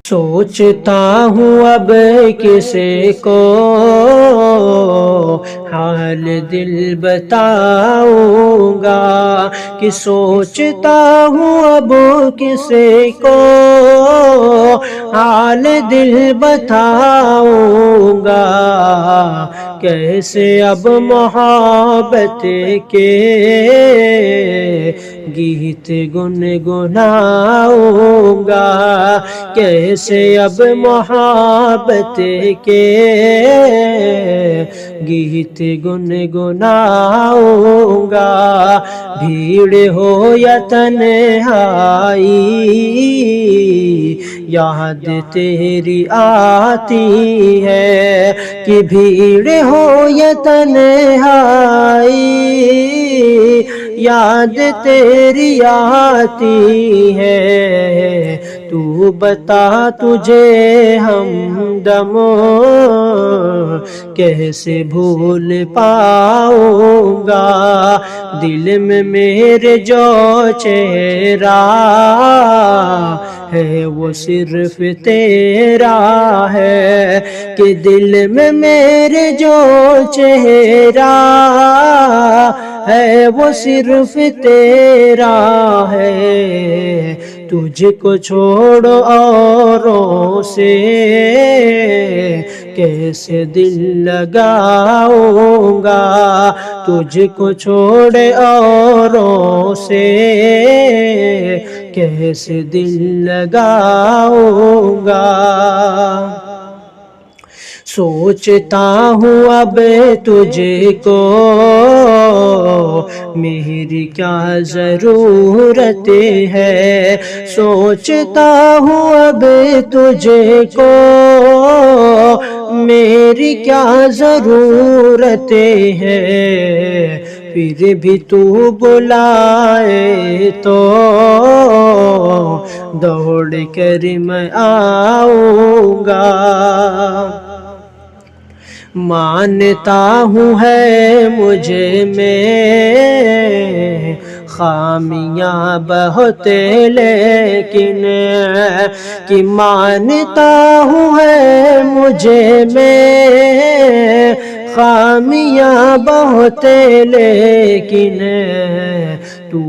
سوچتا ہوں اب کسے کو حال دل بتاؤں گا، کہ سوچتا ہوں اب کسے کو حال دل بتاؤں گا، کیسے اب محبت کے گیت گنگناؤں گا، کیسے اب محبت کے گیت گنگناؤں گا، بھیڑ ہو یا تنہائی یاد تیری آتی ہے، کہ بھیڑ ہو یا تنہائی یاد تیری آتی ہے، تو بتا تجھے ہمدم کیسے بھول پاؤں گا، دل میں میرے جو چہرہ ہے وہ صرف تیرا ہے، کہ دل میں میرے جو چہرہ ہے وہ صرف تیرا ہے، تجھ کو چھوڑ اوروں سے کیسے دل لگاؤں گا، تجھ کو چھوڑ اوروں سے کیسے دل لگاؤں گا، سوچتا ہوں اب تجھ کو میری کیا ضرورت ہے، سوچتا ہوں اب تجھ کو میری کیا ضرورت ہے، پھر بھی تو بلائے تو دوڑ کر میں آؤں گا، مانتا ہوں ہے مجھے میں خامیاں بہت لیکن کہ مانتا ہوں ہے مجھے میں خامیاں بہت لیکن تو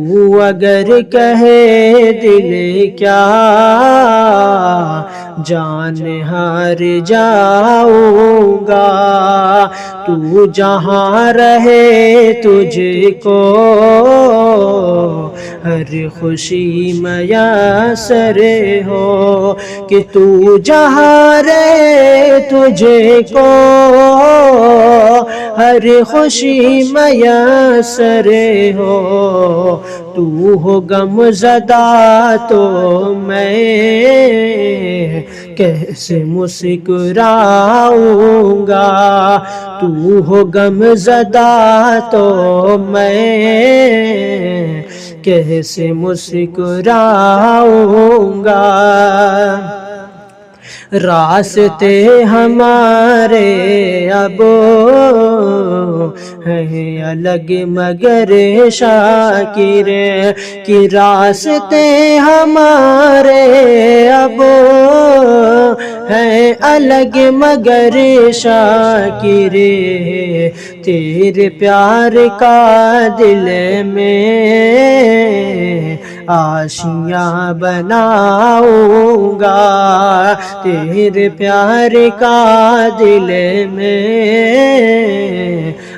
اگر کہے دل کیا جان ہار جاؤں گا، تو جہاں رہے تجھ کو ہر خوشی میسر ہو، کہ تو جہاں رہے تجھ کو ہر خوشی میسر ہو، تو ہو غم زدہ تو میں کیسے مسکراؤں گا، تو ہو غم زدہ تو میں کیسے مسکراؤں گا، راستے ہمارے اب ہیں الگ مگر شاکر، کہ راستے ہمارے اب ہیں الگ مگر شاکر، تیرے پیار کا دل میں آشیاں بناؤں گا، تیرے پیار کا دل میں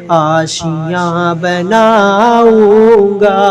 آشیاں بناؤں گا۔